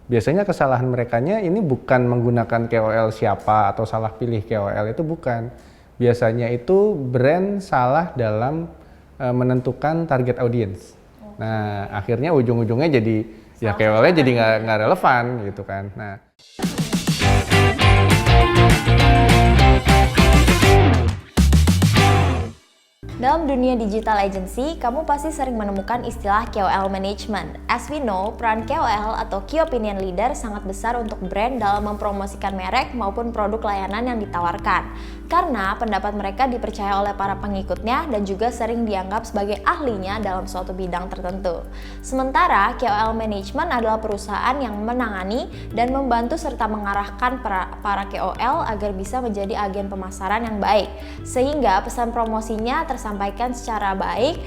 biasanya kesalahan merekanya ini bukan menggunakan KOL siapa atau salah pilih KOL, itu bukan. Biasanya itu brand salah dalam menentukan target audience. Nah, akhirnya ujung-ujungnya jadi ya KOL-nya jadi nggak relevan gitu kan. Nah, dalam dunia digital agency, kamu pasti sering menemukan istilah KOL management. As we know, peran KOL atau Key Opinion Leader sangat besar untuk brand dalam mempromosikan merek maupun produk layanan yang ditawarkan. Karena pendapat mereka dipercaya oleh para pengikutnya dan juga sering dianggap sebagai ahlinya dalam suatu bidang tertentu. Sementara KOL management adalah perusahaan yang menangani dan membantu serta mengarahkan para KOL agar bisa menjadi agen pemasaran yang baik, sehingga pesan promosinya tersampaikan secara baik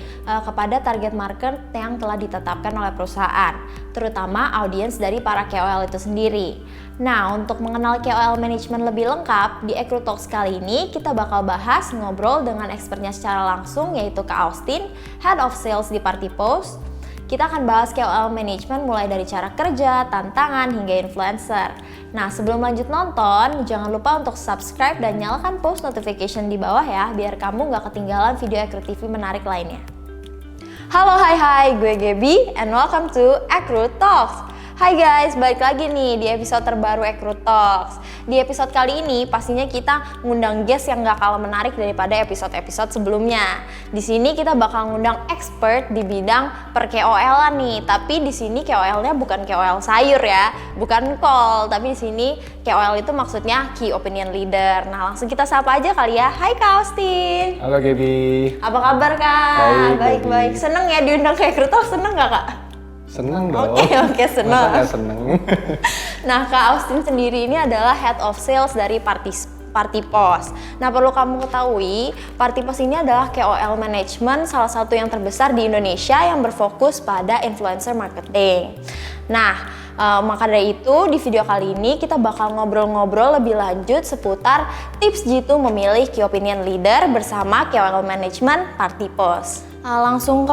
kepada target market yang telah ditetapkan oleh perusahaan, terutama audiens dari para KOL itu sendiri. Nah, untuk mengenal KOL management lebih lengkap, di Ecru Talks kali ini kita bakal bahas ngobrol dengan expertnya secara langsung, yaitu Kak Austin, Head of Sales di Party Post. Kita akan bahas KOL management mulai dari cara kerja, tantangan, hingga influencer. Nah, sebelum lanjut nonton, jangan lupa untuk subscribe dan nyalakan post notification di bawah ya, biar kamu nggak ketinggalan video Ecru TV menarik lainnya. Halo, hai, gue Gaby, and welcome to Ecru Talks. Hai guys, balik lagi nih di episode terbaru Ecru Talks. Di episode kali ini pastinya kita ngundang guest yang gak kalah menarik daripada episode-episode sebelumnya. Di sini kita bakal ngundang expert di bidang per KOL-an nih. Tapi di sini KOL-nya bukan KOL sayur ya, bukan call. Tapi di sini KOL itu maksudnya Key Opinion Leader. Nah, langsung kita sapa aja kali ya. Hai Kak Austin. halo Gaby. Apa kabar Kak? Baik. Seneng ya diundang ke Ecru Talks, seneng gak Kak? Seneng dong. Oke, seneng. Masa nggak seneng? Nah, Kak Austin sendiri ini adalah Head of Sales dari Party Post. Nah, perlu kamu ketahui, Party Post ini adalah KOL management salah satu yang terbesar di Indonesia yang berfokus pada influencer marketing. Nah, maka dari itu di video kali ini kita bakal ngobrol-ngobrol lebih lanjut seputar tips jitu memilih Key Opinion Leader bersama KOL management Party Post. Langsung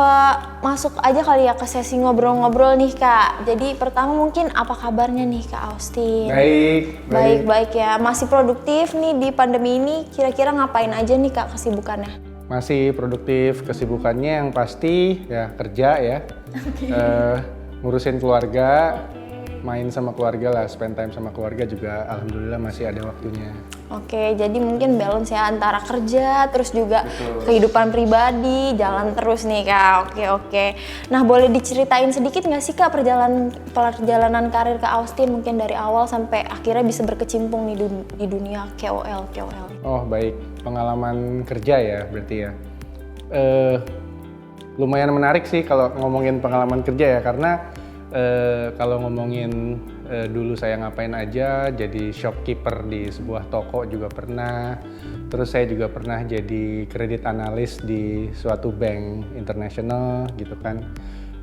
masuk aja kali ya ke sesi ngobrol-ngobrol nih Kak. Jadi pertama mungkin apa kabarnya nih Kak Austin? Baik ya. Masih produktif nih di pandemi ini. Kira-kira ngapain aja nih Kak kesibukannya? Masih produktif, kesibukannya yang pasti ya kerja ya. Ngurusin keluarga, main sama keluarga lah, spend time sama keluarga juga alhamdulillah masih ada waktunya. Oke, jadi mungkin balance ya antara kerja terus juga kehidupan pribadi, jalan terus nih Kak. Oke. Nah, boleh diceritain sedikit nggak sih Kak perjalanan karir Kak Austin mungkin dari awal sampai akhirnya bisa berkecimpung di dunia KOL. Oh baik, pengalaman kerja ya berarti ya. Lumayan menarik sih kalau ngomongin pengalaman kerja ya, karena kalau ngomongin dulu saya ngapain aja, jadi shopkeeper di sebuah toko juga pernah. Terus saya juga pernah jadi kredit analis di suatu bank internasional gitu kan.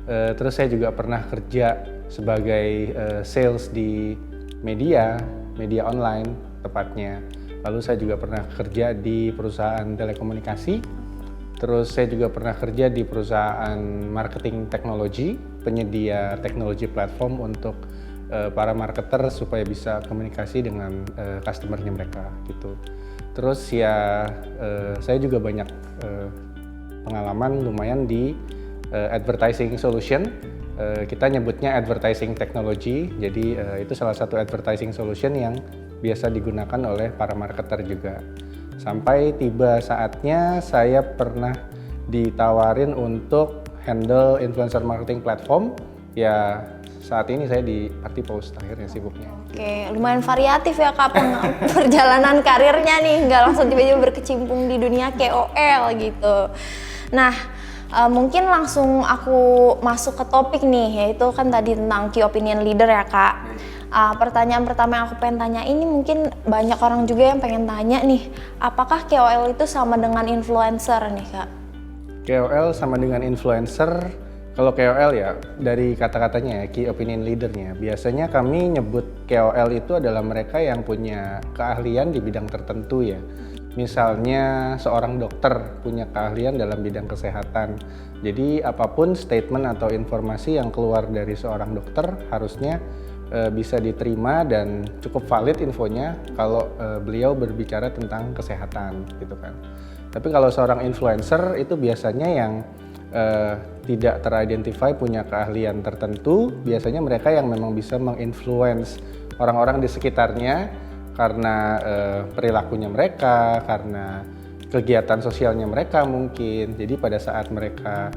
Terus saya juga pernah kerja sebagai sales di media online tepatnya. Lalu saya juga pernah kerja di perusahaan telekomunikasi. Terus saya juga pernah kerja di perusahaan marketing teknologi, penyedia teknologi platform untuk para marketer supaya bisa komunikasi dengan customer-nya mereka gitu. Terus ya saya juga banyak pengalaman lumayan di advertising solution. Kita nyebutnya advertising technology. Jadi itu salah satu advertising solution yang biasa digunakan oleh para marketer juga. Sampai tiba saatnya saya pernah ditawarin untuk handle influencer marketing platform. Ya saat ini saya di Party Post akhirnya sibuknya. Oke, lumayan variatif ya Kak perjalanan karirnya nih, nggak langsung tiba-tiba berkecimpung di dunia KOL gitu. Nah, mungkin langsung aku masuk ke topik nih, yaitu kan tadi tentang Key Opinion Leader ya Kak. Pertanyaan pertama yang aku pengen tanya ini mungkin banyak orang juga yang pengen tanya nih, apakah KOL itu sama dengan influencer nih Kak? KOL sama dengan influencer. Kalau KOL ya dari kata-katanya ya, Key Opinion Leader-nya. Biasanya kami nyebut KOL itu adalah mereka yang punya keahlian di bidang tertentu ya. Misalnya seorang dokter punya keahlian dalam bidang kesehatan. Jadi apapun statement atau informasi yang keluar dari seorang dokter harusnya bisa diterima dan cukup valid infonya kalau beliau berbicara tentang kesehatan gitu kan. Tapi kalau seorang influencer itu biasanya yang tidak teridentify punya keahlian tertentu, biasanya mereka yang memang bisa menginfluence orang-orang di sekitarnya karena perilakunya mereka, karena kegiatan sosialnya mereka mungkin. Jadi pada saat mereka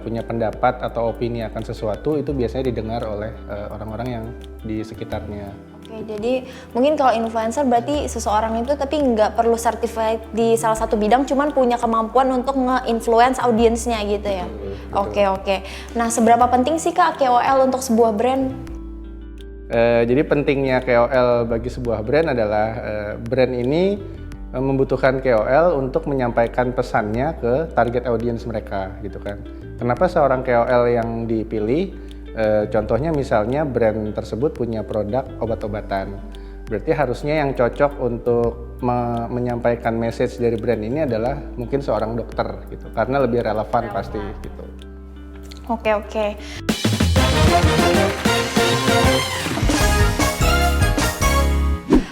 punya pendapat atau opini akan sesuatu, itu biasanya didengar oleh orang-orang yang di sekitarnya. Oke, jadi mungkin kalau influencer berarti seseorang itu tapi nggak perlu certified di salah satu bidang, cuman punya kemampuan untuk nge-influence audiensnya gitu ya? Betul. Oke. Nah, seberapa penting sih Kak KOL untuk sebuah brand? Jadi pentingnya KOL bagi sebuah brand adalah brand ini membutuhkan KOL untuk menyampaikan pesannya ke target audience mereka gitu kan. Kenapa seorang KOL yang dipilih? Contohnya misalnya brand tersebut punya produk obat-obatan. Berarti harusnya yang cocok untuk menyampaikan message dari brand ini adalah mungkin seorang dokter gitu. Karena lebih relevan pasti gitu. Oke.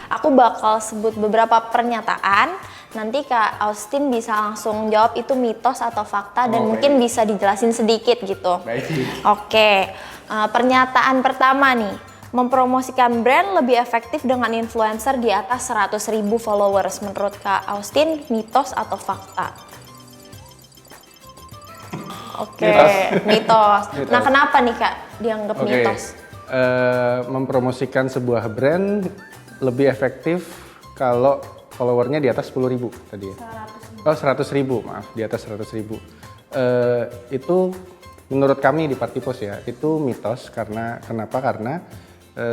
Aku bakal sebut beberapa pernyataan, nanti Kak Austin bisa langsung jawab itu mitos atau fakta dan mungkin bisa dijelasin sedikit gitu. Baik. Oke, pernyataan pertama nih, mempromosikan brand lebih efektif dengan influencer di atas 100.000 followers. Menurut Kak Austin, mitos atau fakta? Oke, mitos. Nah, kenapa nih Kak dianggap mitos? Mempromosikan sebuah brand lebih efektif kalau followernya di atas 10.000 tadi ya? 100.000, maaf, di atas 100.000. Itu menurut kami di Partipos ya, itu mitos. Karena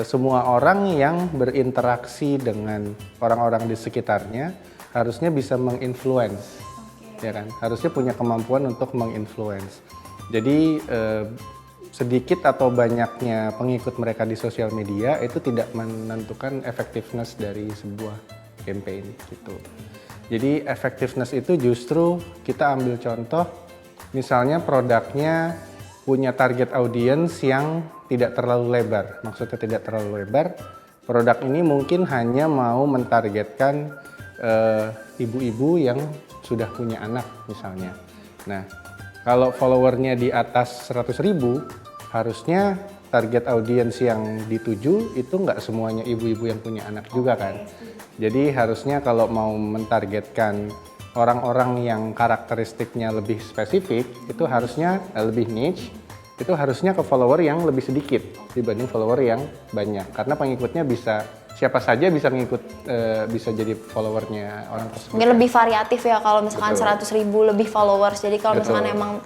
semua orang yang berinteraksi dengan orang-orang di sekitarnya harusnya bisa menginfluence, ya kan? Harusnya punya kemampuan untuk menginfluence. Jadi sedikit atau banyaknya pengikut mereka di sosial media itu tidak menentukan effectiveness dari sebuah campaign gitu. Jadi effectiveness itu justru kita ambil contoh, misalnya produknya punya target audience yang tidak terlalu lebar. Maksudnya tidak terlalu lebar, produk ini mungkin hanya mau mentargetkan ibu-ibu yang sudah punya anak misalnya. Nah, kalau followernya di atas 100.000, harusnya target audiens yang dituju itu nggak semuanya ibu-ibu yang punya anak juga kan. Jadi harusnya kalau mau mentargetkan orang-orang yang karakteristiknya lebih spesifik, itu harusnya lebih niche, itu harusnya ke follower yang lebih sedikit dibanding follower yang banyak. Karena pengikutnya bisa siapa saja bisa bisa jadi followernya orang tersebut. Mungkin lebih variatif ya kalau misalkan 100.000 lebih followers. Jadi kalau misalkan emang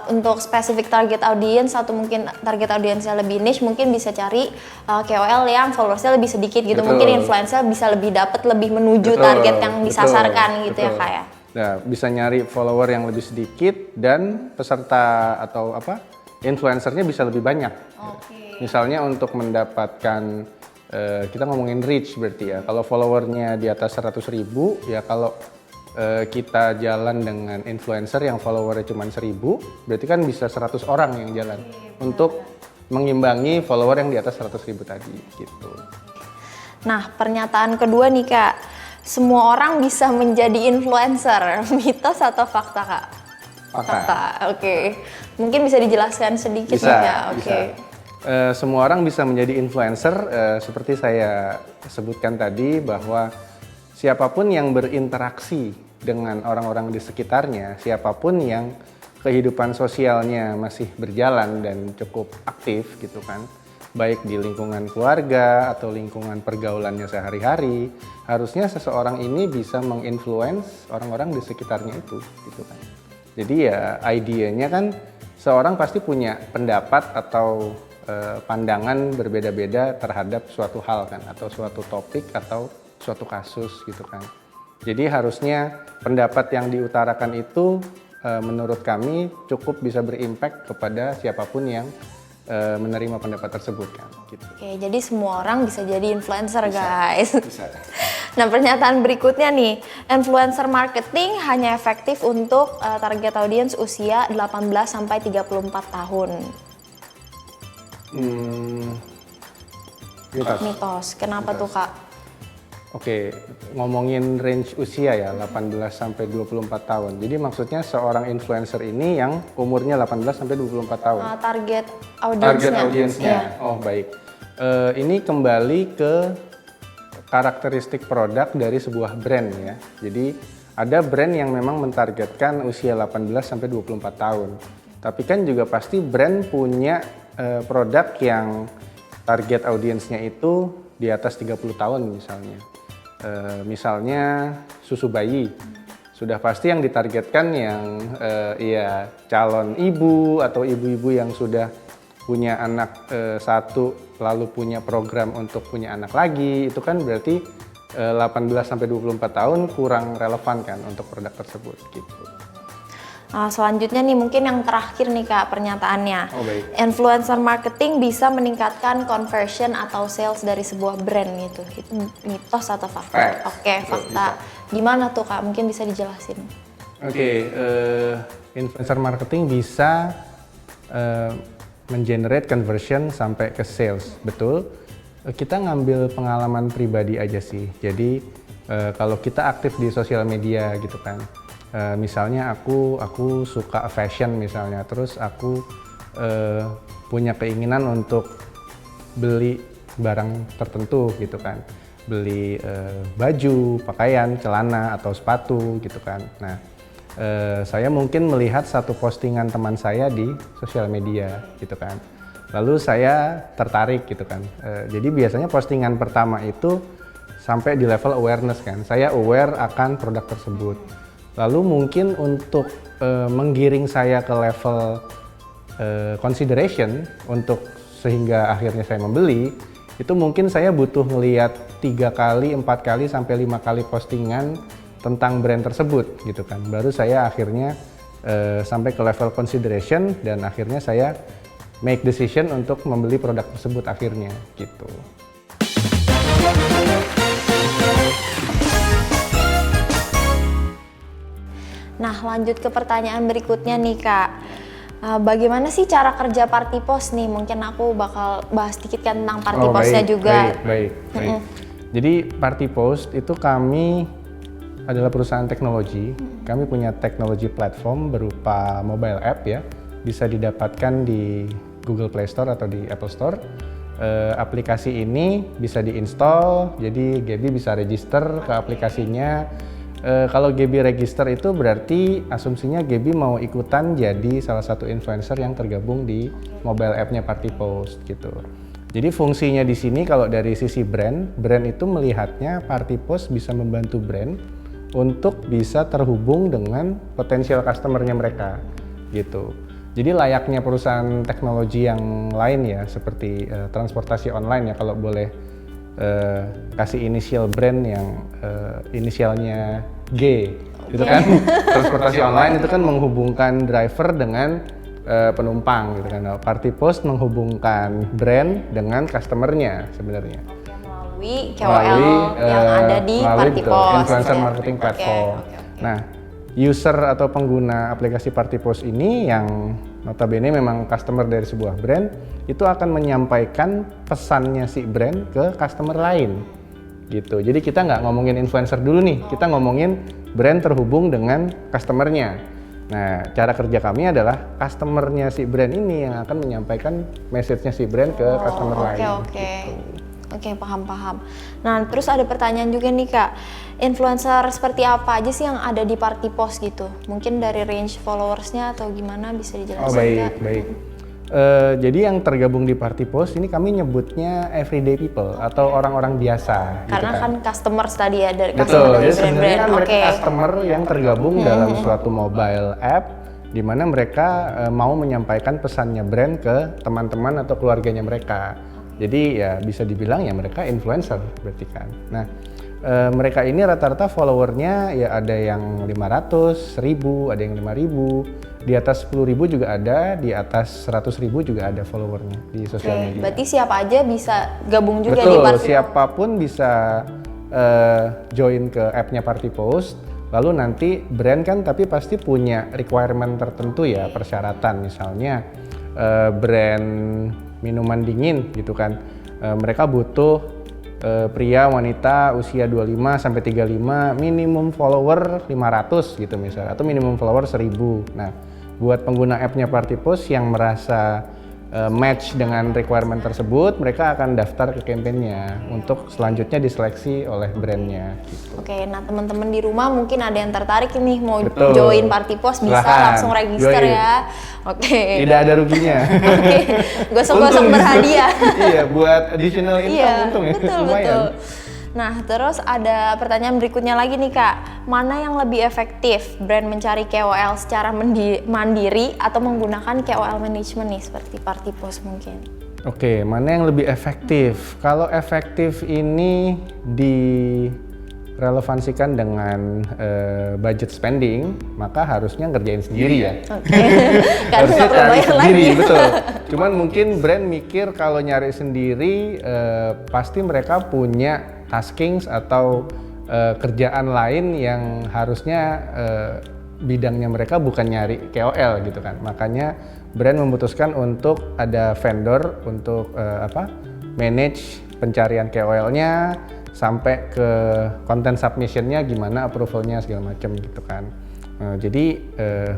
untuk spesifik target audience atau mungkin target audiensnya lebih niche, mungkin bisa cari KOL yang followersnya lebih sedikit gitu. Mungkin influencer bisa lebih dapat, lebih menuju target yang disasarkan gitu ya Kak ya. Nah, bisa nyari follower yang lebih sedikit dan peserta atau influencernya bisa lebih banyak. Misalnya untuk mendapatkan kita ngomongin reach berarti ya. Kalau followernya di atas 100.000, ya kalau kita jalan dengan influencer yang followernya cuma 1.000, berarti kan bisa 100 orang yang jalan untuk mengimbangi follower yang di atas 100.000 tadi gitu. Nah, pernyataan kedua nih Kak, semua orang bisa menjadi influencer, mitos atau fakta Kak? Fakta. Oke. Mungkin bisa dijelaskan sedikit nih Kak? Bisa. Semua orang bisa menjadi influencer, seperti saya sebutkan tadi bahwa siapapun yang berinteraksi dengan orang-orang di sekitarnya, siapapun yang kehidupan sosialnya masih berjalan dan cukup aktif gitu kan, baik di lingkungan keluarga atau lingkungan pergaulannya sehari-hari, harusnya seseorang ini bisa menginfluence orang-orang di sekitarnya itu gitu kan. Jadi ya idenya kan seorang pasti punya pendapat atau pandangan berbeda-beda terhadap suatu hal kan, atau suatu topik atau suatu kasus gitu kan. Jadi harusnya pendapat yang diutarakan itu menurut kami cukup bisa berimpact kepada siapapun yang menerima pendapat tersebut kan. Gitu. Oke, jadi semua orang bisa jadi influencer guys. Bisa. Nah, pernyataan berikutnya nih, influencer marketing hanya efektif untuk target audiens usia 18 sampai 34 tahun. Mitos. Kenapa tuh Kak? Oke, ngomongin range usia ya, 18 sampai 24 tahun. Jadi maksudnya seorang influencer ini yang umurnya 18 sampai 24 tahun. Target audiensnya. Oh, baik. Ini kembali ke karakteristik produk dari sebuah brand ya. Jadi ada brand yang memang mentargetkan usia 18 sampai 24 tahun. Tapi kan juga pasti brand punya produk yang target audiensnya itu di atas 30 tahun misalnya. Misalnya susu bayi, sudah pasti yang ditargetkan yang calon ibu atau ibu-ibu yang sudah punya anak satu lalu punya program untuk punya anak lagi, itu kan berarti 18 sampai 24 tahun kurang relevan kan untuk produk tersebut gitu. Selanjutnya nih mungkin yang terakhir nih Kak pernyataannya. Oh, baik. Influencer marketing bisa meningkatkan conversion atau sales dari sebuah brand gitu. Itu mitos atau fakta? Oke, fakta. Gimana tuh Kak? Mungkin bisa dijelasin. Oke, influencer marketing bisa mengenerate conversion sampai ke sales, betul. Kita ngambil pengalaman pribadi aja sih. Jadi kalau kita aktif di sosial media gitu kan. Misalnya aku suka fashion misalnya, terus aku punya keinginan untuk beli barang tertentu gitu kan, beli baju, pakaian, celana atau sepatu gitu kan. Nah, saya mungkin melihat satu postingan teman saya di sosial media gitu kan, lalu saya tertarik gitu kan. Jadi biasanya postingan pertama itu sampai di level awareness kan, saya aware akan produk tersebut. Lalu mungkin untuk menggiring saya ke level consideration untuk sehingga akhirnya saya membeli, itu mungkin saya butuh ngelihat 3 kali, 4 kali, sampai 5 kali postingan tentang brand tersebut gitu kan. Baru saya akhirnya sampai ke level consideration dan akhirnya saya make decision untuk membeli produk tersebut akhirnya gitu. Nah, lanjut ke pertanyaan berikutnya nih Kak. Bagaimana sih cara kerja Party Post nih? Mungkin aku bakal bahas sedikit kan tentang Party Postnya juga. Baik. Jadi Party Post itu kami adalah perusahaan teknologi. Kami punya teknologi platform berupa mobile app ya. Bisa didapatkan di Google Play Store atau di Apple Store. Aplikasi ini bisa diinstal, jadi Gaby bisa register ke aplikasinya. Kalau Gaby register itu berarti asumsinya Gaby mau ikutan jadi salah satu influencer yang tergabung di mobile app-nya Party Post gitu. Jadi fungsinya di sini kalau dari sisi brand itu melihatnya Party Post bisa membantu brand untuk bisa terhubung dengan potensial customer-nya mereka gitu. Jadi layaknya perusahaan teknologi yang lain ya, seperti transportasi online ya, kalau boleh kasih inisial brand yang inisialnya G gitu kan. Transportasi online itu kan menghubungkan driver dengan penumpang gitu kan. Nah, Party Post menghubungkan brand dengan customer-nya sebenarnya. Melalui KOL yang ada di Party Post. Influencer marketing platform. Nah, user atau pengguna aplikasi Party Post ini yang notabene memang customer dari sebuah brand, itu akan menyampaikan pesannya si brand ke customer lain gitu. Jadi kita nggak ngomongin influencer dulu nih, kita ngomongin brand terhubung dengan customernya. Nah, cara kerja kami adalah customernya si brand ini yang akan menyampaikan message-nya si brand ke customer lain. Oke, paham. Nah, terus ada pertanyaan juga nih Kak, influencer seperti apa aja sih yang ada di Party Post gitu? Mungkin dari range followersnya atau gimana bisa dijelasin? Oh, baik. Jadi yang tergabung di Party Post ini kami nyebutnya everyday people atau orang-orang biasa. Karena gitu kan customers tadi ya, dari customer dari brand-brand. Kan mereka customer yang tergabung dalam suatu mobile app, di mana mereka mau menyampaikan pesannya brand ke teman-teman atau keluarganya mereka. Jadi ya bisa dibilang ya mereka influencer berarti kan. Nah, mereka ini rata-rata followernya ya ada yang 500, 1000, ada yang 5000, di atas 10.000 juga ada, di atas 100.000 juga ada followernya di sosial media. Berarti siapa aja bisa gabung juga Betul, di Party Post? siapapun bisa join ke app-nya Party Post. Lalu nanti brand kan tapi pasti punya requirement tertentu ya, persyaratan misalnya brand minuman dingin gitu kan, Mereka butuh pria, wanita, usia 25 sampai 35, minimum follower 500 gitu misalnya, atau minimum follower 1000. Nah, buat pengguna app-nya Party Post yang merasa match dengan requirement tersebut, mereka akan daftar ke campaign-nya untuk selanjutnya diseleksi oleh brandnya. Gitu. Oke, nah teman-teman di rumah mungkin ada yang tertarik nih mau Betul. join Party Post, bisa Silahkan, langsung register join. ya. Oke. Tidak ada ruginya. Oke, gosok-gosok Untung berhadiah. Iya, buat additional income Iya, untung ya. betul, Lumayan. betul. Nah, terus ada pertanyaan berikutnya lagi nih Kak. Mana yang lebih efektif, brand mencari KOL secara mandiri atau menggunakan KOL management nih, seperti Party Post mungkin? Oke, mana yang lebih efektif? Kalau efektif ini direlevansikan dengan budget spending, maka harusnya ngerjain sendiri ya. Oke, karena Harusnya nggak perlu cari bayar sendiri, lagi. betul. Cuman mungkin brand mikir kalau nyari sendiri, pasti mereka punya taskings atau kerjaan lain yang harusnya bidangnya mereka bukan nyari KOL gitu kan. Makanya brand memutuskan untuk ada vendor untuk manage pencarian KOL-nya sampai ke content submission-nya gimana, approval-nya segala macam gitu kan. Jadi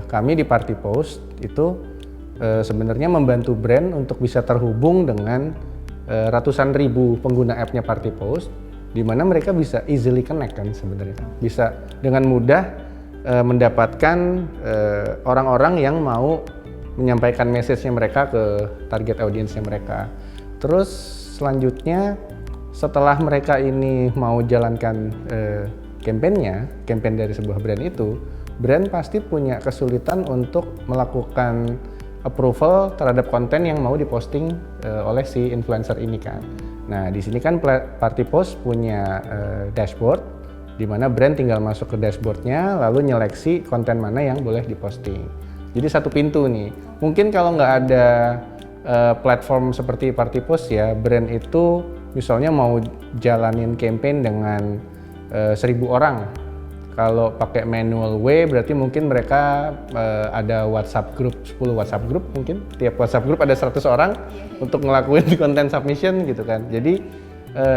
kami di Party Post itu sebenarnya membantu brand untuk bisa terhubung dengan ratusan ribu pengguna app-nya Party Post, di mana mereka bisa easily connect kan sebenarnya, bisa dengan mudah mendapatkan orang-orang yang mau menyampaikan message-nya mereka ke target audiensnya mereka. Terus selanjutnya setelah mereka ini mau jalankan campaign dari sebuah brand itu, brand pasti punya kesulitan untuk melakukan approval terhadap konten yang mau diposting oleh si influencer ini kan. Nah, di sini kan Party Post punya dashboard, di mana brand tinggal masuk ke dashboardnya, lalu nyeleksi konten mana yang boleh diposting. Jadi satu pintu nih. Mungkin kalau nggak ada platform seperti Party Post ya, brand itu misalnya mau jalanin campaign dengan 1000 orang. Kalau pakai manual way berarti mungkin mereka ada WhatsApp group, 10 WhatsApp group mungkin. Tiap WhatsApp group ada 100 orang untuk ngelakuin content submission gitu kan. Jadi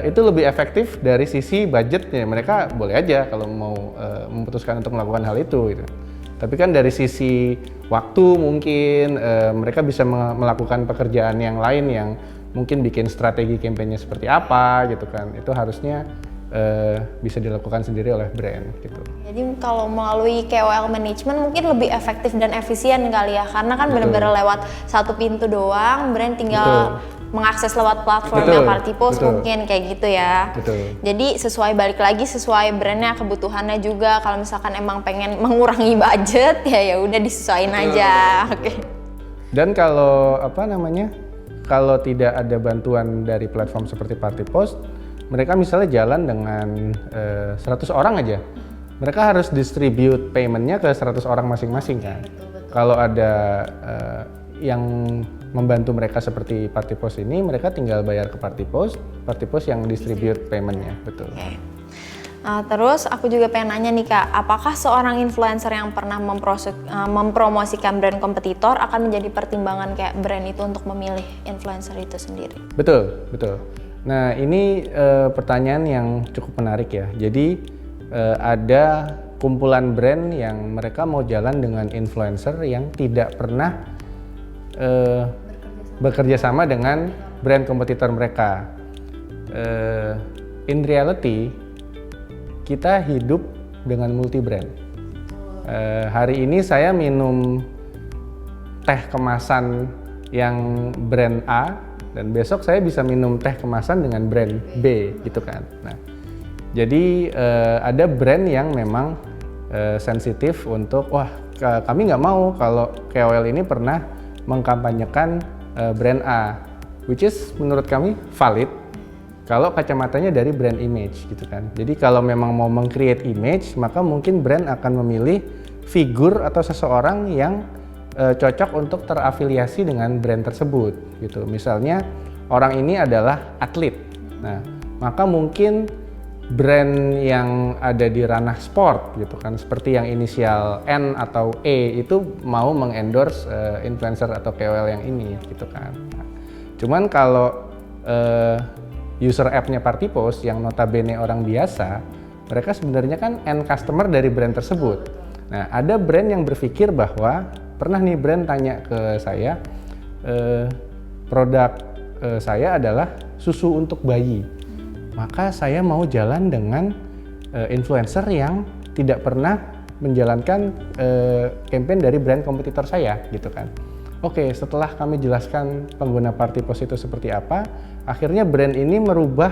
itu lebih efektif dari sisi budgetnya. Mereka boleh aja kalau mau memutuskan untuk melakukan hal itu gitu. Tapi kan dari sisi waktu mungkin mereka bisa melakukan pekerjaan yang lain yang mungkin bikin strategi kampanye seperti apa gitu kan. Itu harusnya bisa dilakukan sendiri oleh brand gitu. Jadi kalau melalui KOL management mungkin lebih efektif dan efisien kali ya, karena kan benar-benar lewat satu pintu doang, brand tinggal mengakses lewat platformnya Party Post mungkin kayak gitu ya. Betul. Jadi balik lagi sesuai brandnya, kebutuhannya juga. Kalau misalkan emang pengen mengurangi budget ya udah disesuaikan aja. Oke. Dan kalau kalau tidak ada bantuan dari platform seperti Party Post, mereka misalnya jalan dengan 100 orang aja, mereka harus distribute payment-nya ke 100 orang masing-masing kan. Kalau ada yang membantu mereka seperti Party Post ini, mereka tinggal bayar ke Party Post yang distribute payment-nya, betul. Okay. Terus aku juga pengen nanya nih Kak, apakah seorang influencer yang pernah mempromosikan brand kompetitor akan menjadi pertimbangan kayak brand itu untuk memilih influencer itu sendiri? Betul. Nah ini pertanyaan yang cukup menarik ya. Jadi ada kumpulan brand yang mereka mau jalan dengan influencer yang tidak pernah bekerja sama dengan brand kompetitor mereka. In reality kita hidup dengan multi brand. Hari ini saya minum teh kemasan yang brand A, dan besok saya bisa minum teh kemasan dengan brand B gitu kan. Nah, jadi ada brand yang memang sensitif untuk kami nggak mau kalau KOL ini pernah mengkampanyekan brand A, which is menurut kami valid kalau kacamatanya dari brand image gitu kan. Jadi kalau memang mau meng-create image, maka mungkin brand akan memilih figur atau seseorang yang cocok untuk terafiliasi dengan brand tersebut gitu. Misalnya orang ini adalah atlet, nah maka mungkin brand yang ada di ranah sport gitu kan, seperti yang inisial N atau E itu mau mengendorse influencer atau KOL yang ini gitu kan. Nah, cuman kalau user app-nya Party Post yang notabene orang biasa, mereka sebenarnya kan end customer dari brand tersebut. Nah, ada brand yang berpikir bahwa, pernah nih brand tanya ke saya, produk saya adalah susu untuk bayi, maka saya mau jalan dengan influencer yang tidak pernah menjalankan campaign dari brand kompetitor saya, gitu kan. Oke, setelah kami jelaskan pengguna Party Post itu seperti apa, akhirnya brand ini merubah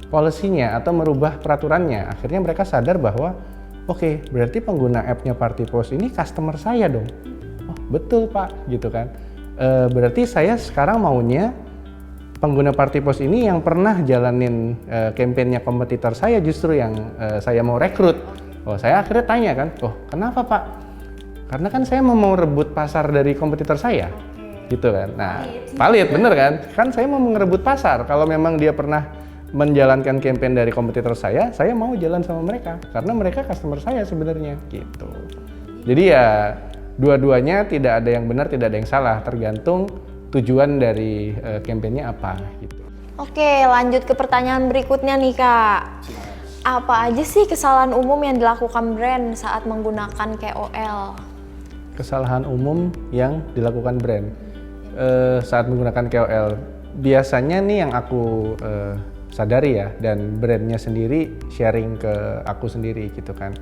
policy-nya atau merubah peraturannya. Akhirnya mereka sadar bahwa, oke, berarti pengguna app-nya Party Post ini customer saya dong. Oh, betul Pak, gitu kan. Berarti saya sekarang maunya pengguna Party Post ini yang pernah jalanin campaign-nya kompetitor saya justru yang saya mau rekrut. Oh, saya akhirnya tanya kan, oh kenapa Pak? Karena kan saya mau rebut pasar dari kompetitor saya, gitu kan. Nah, valid, bener kan? Kan saya mau merebut pasar. Kalau memang dia pernah menjalankan campaign dari kompetitor saya mau jalan sama mereka. Karena mereka customer saya sebenarnya, gitu. Jadi ya, dua-duanya tidak ada yang benar, tidak ada yang salah. Tergantung tujuan dari campaign-nya apa, gitu. Oke, lanjut ke pertanyaan berikutnya nih Kak. Apa aja sih kesalahan umum yang dilakukan brand saat menggunakan KOL? Kesalahan umum yang dilakukan brand saat menggunakan KOL, biasanya nih yang aku sadari ya, dan brandnya sendiri sharing ke aku sendiri gitu kan.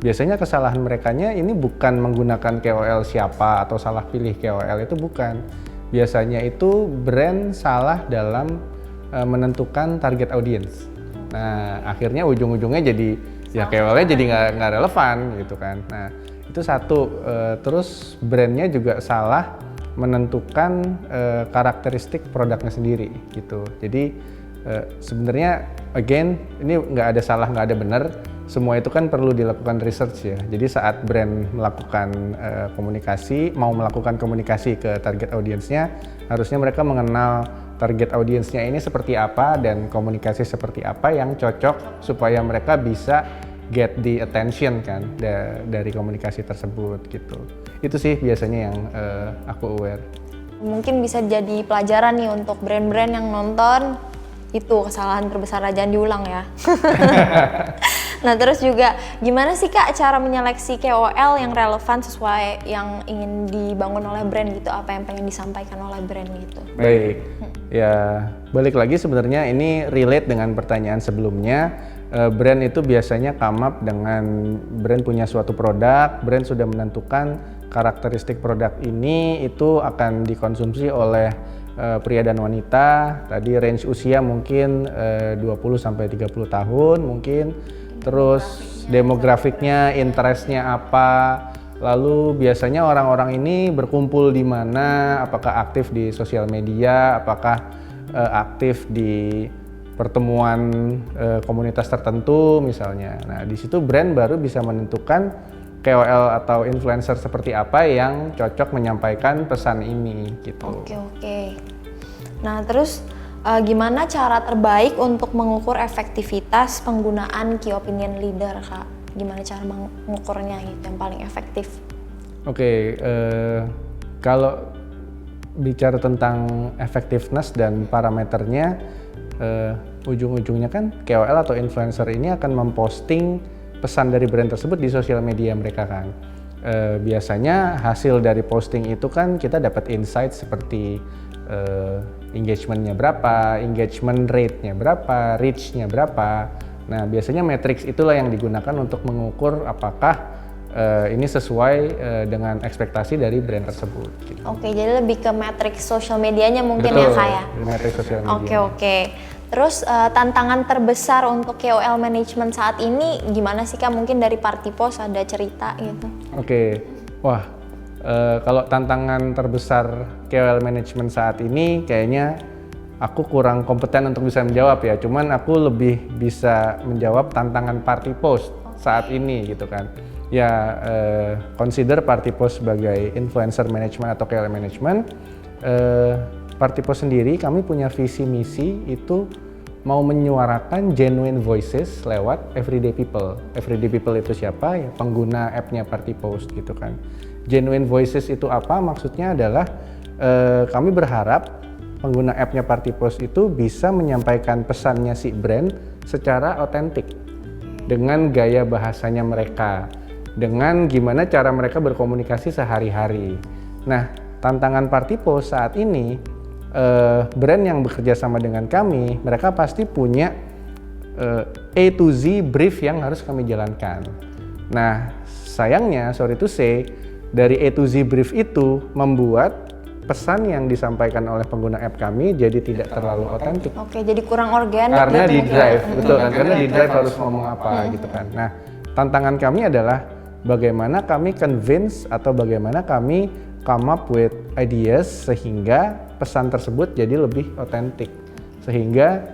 Biasanya kesalahan merekanya ini bukan menggunakan KOL siapa atau salah pilih KOL, itu bukan. Biasanya itu brand salah dalam menentukan target audience. Nah, akhirnya ujung-ujungnya jadi ya KOL-nya jadi nggak relevan gitu kan. Nah, itu satu. Terus brandnya juga salah menentukan karakteristik produknya sendiri gitu. Jadi sebenarnya again ini nggak ada salah, nggak ada benar. Semua itu kan perlu dilakukan research ya. Jadi saat brand melakukan mau melakukan komunikasi ke target audiensnya, harusnya mereka mengenal target audiensnya ini seperti apa dan komunikasi seperti apa yang cocok supaya mereka bisa get the attention kan dari komunikasi tersebut gitu. Itu sih biasanya yang aku aware. Mungkin bisa jadi pelajaran nih untuk brand-brand yang nonton, itu kesalahan terbesar jangan diulang ya. Nah, terus juga gimana sih Kak cara menyeleksi KOL yang relevan sesuai yang ingin dibangun oleh brand gitu, apa yang pengen disampaikan oleh brand gitu. Baik, ya balik lagi sebenarnya ini relate dengan pertanyaan sebelumnya. Brand itu biasanya come up dengan brand punya suatu produk, brand sudah menentukan karakteristik produk ini itu akan dikonsumsi oleh pria dan wanita. Tadi range usia mungkin 20-30 tahun mungkin. Terus demografiknya, interestnya apa, lalu biasanya orang-orang ini berkumpul di mana, apakah aktif di sosial media, apakah aktif di pertemuan komunitas tertentu misalnya. Nah, di situ brand baru bisa menentukan KOL atau influencer seperti apa yang cocok menyampaikan pesan ini gitu. Oke. Nah, terus gimana cara terbaik untuk mengukur efektivitas penggunaan key opinion leader, Kak? Gimana cara mengukurnya gitu yang paling efektif? Oke, kalau bicara tentang effectiveness dan parameternya, ujung-ujungnya kan KOL atau influencer ini akan memposting pesan dari brand tersebut di sosial media mereka kan. Biasanya hasil dari posting itu kan kita dapat insight seperti engagementnya berapa, engagement rate-nya berapa, reach-nya berapa. Nah, biasanya matrix itulah yang digunakan untuk mengukur apakah ini sesuai dengan ekspektasi dari brand tersebut. Gitu. Oke, jadi lebih ke matrix social medianya mungkin. Betul, ya Kak ya? matrix social media. Oke. Terus tantangan terbesar untuk KOL management saat ini gimana sih Kak? Mungkin dari Party Post ada cerita gitu. Oke, wah. Kalau tantangan terbesar KOL management saat ini kayaknya aku kurang kompeten untuk bisa menjawab ya. Cuman aku lebih bisa menjawab tantangan Party Post saat ini gitu kan. Ya, consider Party Post sebagai influencer management atau KOL management. Party Post sendiri kami punya visi misi itu mau menyuarakan genuine voices lewat everyday people. Everyday people itu siapa? Ya pengguna app-nya Party Post gitu kan. Genuine voices itu apa? Maksudnya adalah kami berharap pengguna app-nya Party Post itu bisa menyampaikan pesannya si brand secara otentik dengan gaya bahasanya mereka, dengan gimana cara mereka berkomunikasi sehari-hari. Nah, tantangan Party Post saat ini, brand yang bekerja sama dengan kami, mereka pasti punya A to Z brief yang harus kami jalankan. Nah, sayangnya, sorry to say, dari A to Z brief itu membuat pesan yang disampaikan oleh pengguna app kami jadi tidak terlalu otentik. Oke, jadi kurang organik. Karena gitu di mungkin. drive, betul kan? Karena di drive harus ngomong apa gitu kan. Nah, tantangan kami adalah bagaimana kami convince atau bagaimana kami come up with ideas sehingga pesan tersebut jadi lebih otentik. Sehingga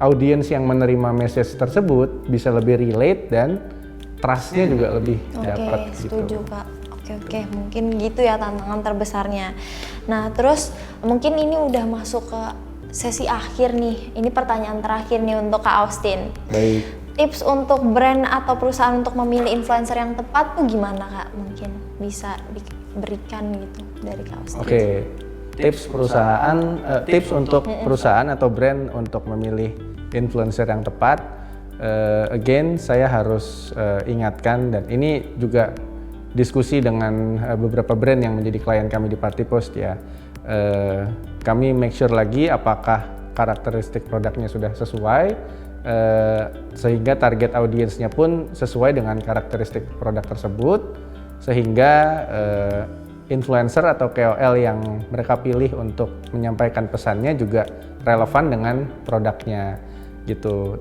audiens yang menerima message tersebut bisa lebih relate dan trust-nya juga lebih dapat gitu. Setuju Kak. Oke, mungkin gitu ya tantangan terbesarnya. Nah, terus mungkin ini udah masuk ke sesi akhir nih. Ini pertanyaan terakhir nih untuk Kak Austin. Baik. Tips untuk brand atau perusahaan untuk memilih influencer yang tepat tuh gimana Kak? Mungkin bisa diberikan gitu dari Kak Austin. Oke. Tips untuk perusahaan atau brand untuk memilih influencer yang tepat. Again, saya harus ingatkan, dan ini juga diskusi dengan beberapa brand yang menjadi klien kami di Party Post ya. Kami make sure lagi apakah karakteristik produknya sudah sesuai, sehingga target audiensnya pun sesuai dengan karakteristik produk tersebut, sehingga influencer atau KOL yang mereka pilih untuk menyampaikan pesannya juga relevan dengan produknya gitu.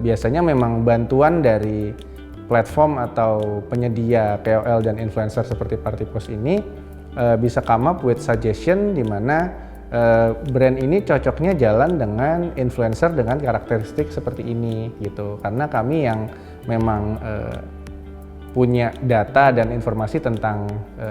Biasanya memang bantuan dari platform atau penyedia KOL dan influencer seperti Party Post ini bisa come up with suggestion di mana brand ini cocoknya jalan dengan influencer dengan karakteristik seperti ini gitu. Karena kami yang memang punya data dan informasi tentang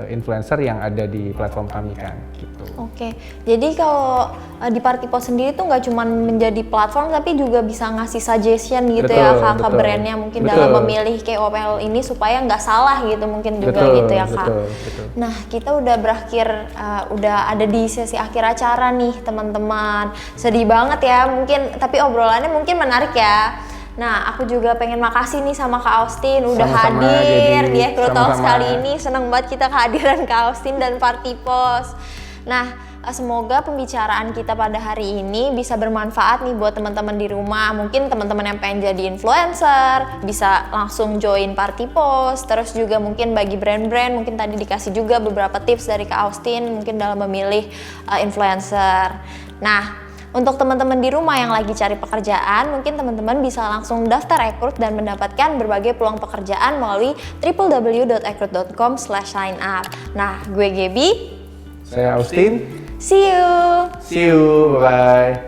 influencer yang ada di platform kami kan gitu. Oke, jadi kalau di Party Post sendiri tuh nggak cuma menjadi platform tapi juga bisa ngasih suggestion gitu ya Kak ke brandnya mungkin dalam memilih KOL ini supaya nggak salah gitu mungkin juga gitu ya Kak. Betul. Nah, kita udah berakhir, udah ada di sesi akhir acara nih teman-teman. Sedih banget ya mungkin, tapi obrolannya mungkin menarik ya. Nah, aku juga pengen makasih nih sama Kak Austin udah hadir di Ekro Talks kali ini. Seneng banget kita kehadiran Kak Austin dan Party Post. Nah, semoga pembicaraan kita pada hari ini bisa bermanfaat nih buat teman-teman di rumah. Mungkin teman-teman yang pengen jadi influencer bisa langsung join Party Post. Terus juga mungkin bagi brand-brand mungkin tadi dikasih juga beberapa tips dari Kak Austin mungkin dalam memilih influencer. Nah, untuk teman-teman di rumah yang lagi cari pekerjaan, mungkin teman-teman bisa langsung daftar rekrut dan mendapatkan berbagai peluang pekerjaan melalui www.rekrut.com/signup. Nah, gue Gaby. Saya Austin. See you. Bye-bye.